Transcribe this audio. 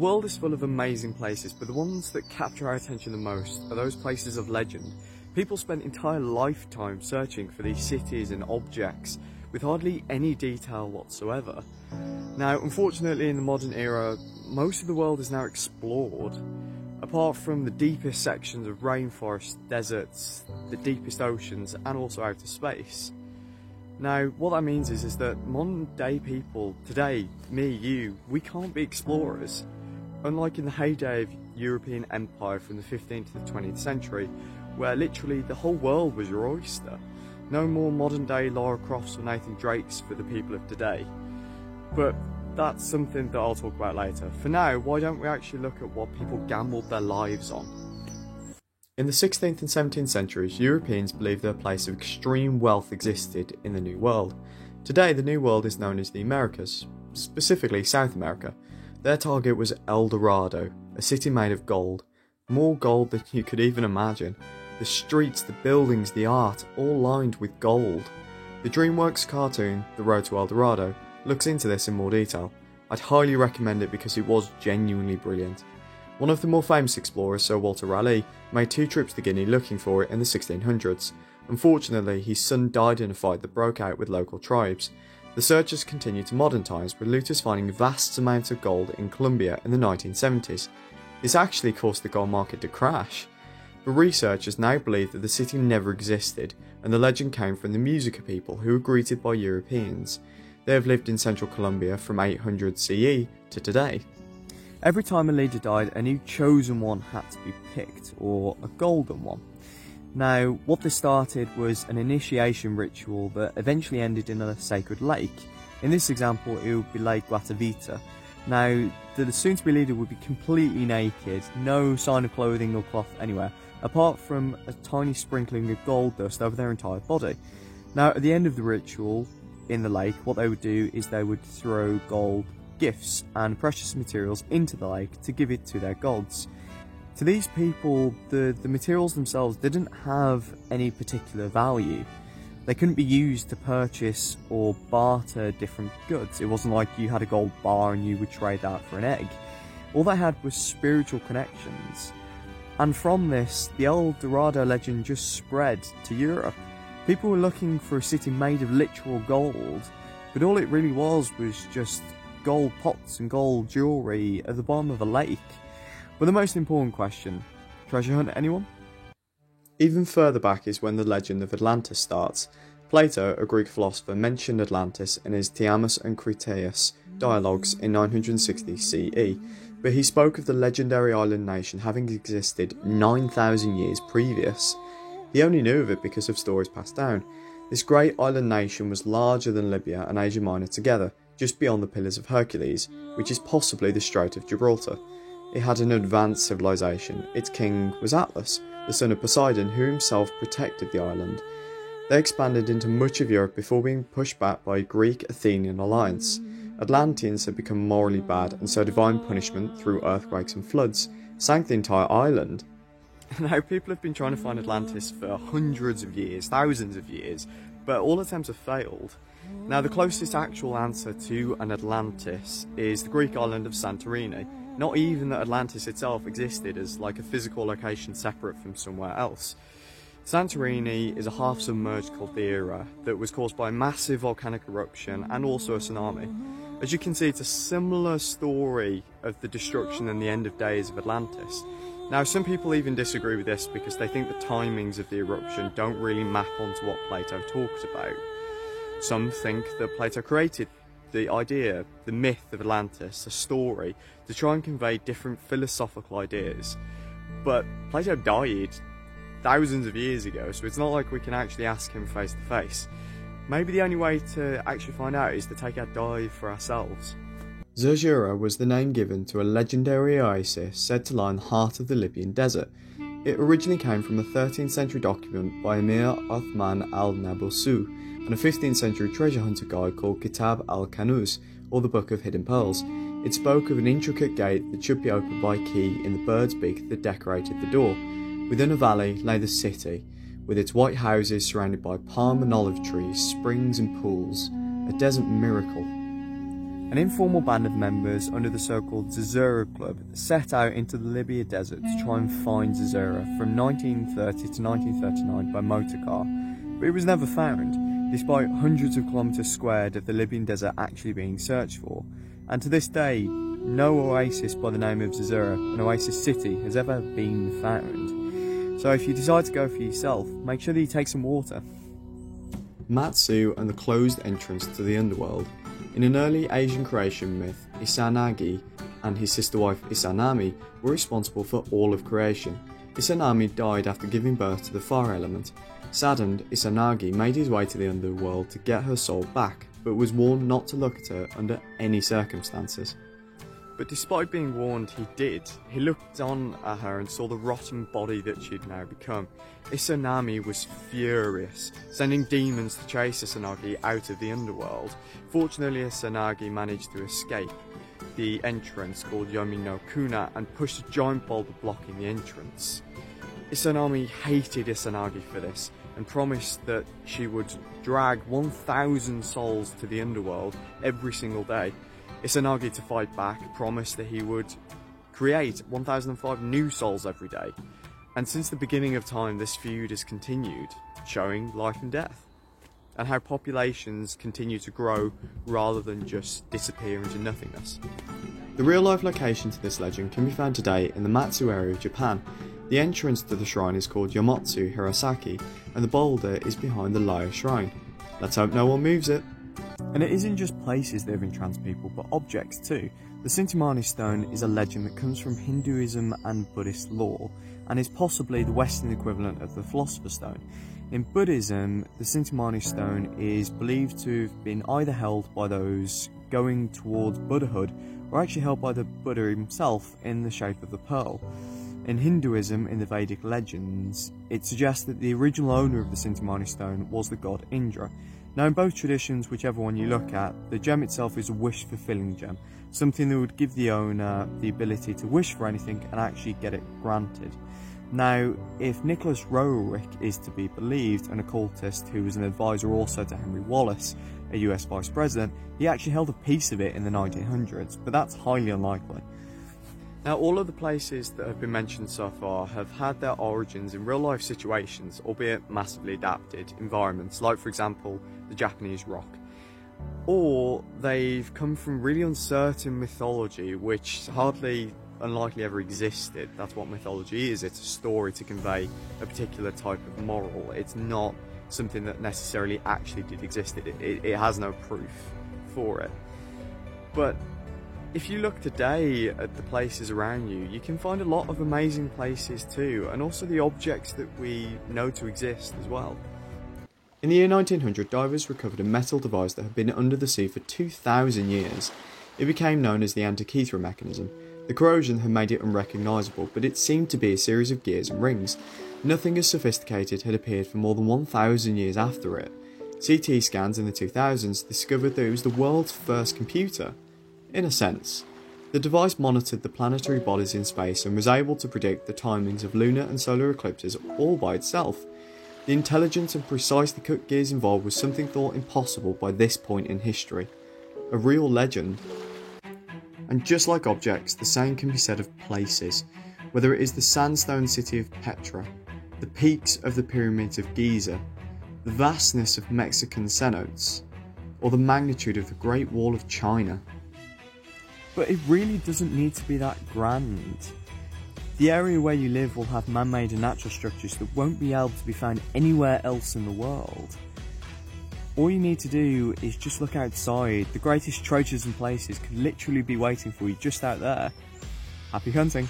world is full of amazing places, but the ones that capture our attention the most are those places of legend. People spend entire lifetimes searching for these cities and objects with hardly any detail whatsoever. Now, unfortunately, in the modern era, most of the world is now explored. Apart from the deepest sections of rainforests, deserts, the deepest oceans, and also outer space. Now, what that means is that modern day people, today, me, you, we can't be explorers. Unlike in the heyday of European empire from the 15th to the 20th century, where literally the whole world was your oyster. No more modern day Lara Crofts or Nathan Drakes for the people of today. But that's something that I'll talk about later. For now, why don't we actually look at what people gambled their lives on? In the 16th and 17th centuries, Europeans believed that a place of extreme wealth existed in the New World. Today, the New World is known as the Americas, specifically South America. Their target was El Dorado, a city made of gold. More gold than you could even imagine. The streets, the buildings, the art, all lined with gold. The DreamWorks cartoon, The Road to El Dorado, looks into this in more detail. I'd highly recommend it because it was genuinely brilliant. One of the more famous explorers, Sir Walter Raleigh, made 2 trips to Guinea looking for it in the 1600s. Unfortunately, his son died in a fight that broke out with local tribes. The search has continued to modern times, with looters finding vast amounts of gold in Colombia in the 1970s. This actually caused the gold market to crash. But researchers now believe that the city never existed, and the legend came from the Muisca people who were greeted by Europeans. They have lived in central Colombia from 800 CE to today. Every time a leader died, a new chosen one had to be picked, or a golden one. Now, what this started was an initiation ritual that eventually ended in a sacred lake. In this example, it would be Lake Guatavita. Now, the soon-to-be leader would be completely naked, no sign of clothing or cloth anywhere, apart from a tiny sprinkling of gold dust over their entire body. Now, at the end of the ritual, in the lake, what they would do is they would throw gold gifts and precious materials into the lake to give it to their gods. To these people, the materials themselves didn't have any particular value. They couldn't be used to purchase or barter different goods. It wasn't like you had a gold bar and you would trade that for an egg. All they had was spiritual connections. And from this, the El Dorado legend just spread to Europe. People were looking for a city made of literal gold, but all it really was just gold pots and gold jewellery at the bottom of a lake. But the most important question, treasure hunt anyone? Even further back is when the legend of Atlantis starts. Plato, a Greek philosopher, mentioned Atlantis in his Timaeus and Critias dialogues in 960 CE, but he spoke of the legendary island nation having existed 9,000 years previous. He only knew of it because of stories passed down. This great island nation was larger than Libya and Asia Minor together, just beyond the Pillars of Hercules, which is possibly the Strait of Gibraltar. It had an advanced civilization. Its king was Atlas, the son of Poseidon, who himself protected the island. They expanded into much of Europe before being pushed back by a Greek-Athenian alliance. Atlanteans had become morally bad, and so divine punishment through earthquakes and floods sank the entire island. Now, people have been trying to find Atlantis for hundreds of years, thousands of years, but all attempts have failed. Now, the closest actual answer to an Atlantis is the Greek island of Santorini. Not even that Atlantis itself existed as like a physical location separate from somewhere else. Santorini is a half-submerged caldera that was caused by a massive volcanic eruption and also a tsunami. As you can see, it's a similar story of the destruction and the end of days of Atlantis. Now, some people even disagree with this because they think the timings of the eruption don't really map onto what Plato talks about. Some think that Plato created the idea, the myth of Atlantis, a story, to try and convey different philosophical ideas. But Plato died thousands of years ago, so it's not like we can actually ask him face to face. Maybe the only way to actually find out is to take our dive for ourselves. Zerjura was the name given to a legendary oasis said to lie in the heart of the Libyan desert. It originally came from a 13th century document by Emir Othman al-Nabulsi and a 15th century treasure hunter guide called Kitab al-Kanuz, or the Book of Hidden Pearls. It spoke of an intricate gate that should be opened by a key in the bird's beak that decorated the door. Within a valley lay the city, with its white houses surrounded by palm and olive trees, springs and pools, a desert miracle. An informal band of members under the so-called Zazura Club set out into the Libya desert to try and find Zazura from 1930 to 1939 by motorcar, but it was never found, despite hundreds of kilometres squared of the Libyan desert actually being searched for. And to this day, no oasis by the name of Zazura, an oasis city, has ever been found. So if you decide to go for yourself, make sure that you take some water. Matsu and the closed entrance to the underworld. In an early Asian creation myth, Izanagi and his sister wife Izanami were responsible for all of creation. Izanami died after giving birth to the fire element. Saddened, Izanagi made his way to the underworld to get her soul back, but was warned not to look at her under any circumstances. But despite being warned, he did. He looked on at her and saw the rotting body that she'd now become. Izanami was furious, sending demons to chase Izanagi out of the underworld. Fortunately, Izanagi managed to escape the entrance called Yomi no Kuna and pushed a giant boulder blocking the entrance. Izanami hated Izanagi for this and promised that she would drag 1,000 souls to the underworld every single day. Izanagi, to fight back, promised that he would create 1,005 new souls every day. And since the beginning of time, this feud has continued, showing life and death, and how populations continue to grow rather than just disappear into nothingness. The real-life location to this legend can be found today in the Matsu area of Japan. The entrance to the shrine is called Yomotsu Hirosaki, and the boulder is behind the Laya Shrine. Let's hope no one moves it. And it isn't just places that have entranced people, but objects too. The Sintimani stone is a legend that comes from Hinduism and Buddhist lore, and is possibly the Western equivalent of the Philosopher's Stone. In Buddhism, the Sintimani stone is believed to have been either held by those going towards Buddhahood, or actually held by the Buddha himself in the shape of the pearl. In Hinduism, in the Vedic legends, it suggests that the original owner of the Sintimani stone was the god Indra. Now, in both traditions, whichever one you look at, the gem itself is a wish-fulfilling gem, something that would give the owner the ability to wish for anything and actually get it granted. Now, if Nicholas Roerich is to be believed, an occultist who was an advisor also to Henry Wallace, a US Vice President, he actually held a piece of it in the 1900s, but that's highly unlikely. Now, all of the places that have been mentioned so far have had their origins in real-life situations, albeit massively adapted environments, like, for example, the Japanese rock. Or they've come from really uncertain mythology, which unlikely ever existed. That's what mythology is. It's a story to convey a particular type of moral. It's not something that necessarily actually did exist. It has no proof for it. But if you look today at the places around you, you can find a lot of amazing places too, and also the objects that we know to exist as well. In the year 1900, divers recovered a metal device that had been under the sea for 2,000 years. It became known as the Antikythera mechanism. The corrosion had made it unrecognisable, but it seemed to be a series of gears and rings. Nothing as sophisticated had appeared for more than 1,000 years after it. CT scans in the 2000s discovered that it was the world's first computer. In a sense, the device monitored the planetary bodies in space and was able to predict the timings of lunar and solar eclipses all by itself. The intelligence and precisely cut gears involved was something thought impossible by this point in history. A real legend. And just like objects, the same can be said of places. Whether it is the sandstone city of Petra, the peaks of the pyramids of Giza, the vastness of Mexican cenotes, or the magnitude of the Great Wall of China. But it really doesn't need to be that grand. The area where you live will have man-made and natural structures that won't be able to be found anywhere else in the world. All you need to do is just look outside. The greatest treasures and places could literally be waiting for you just out there. Happy hunting!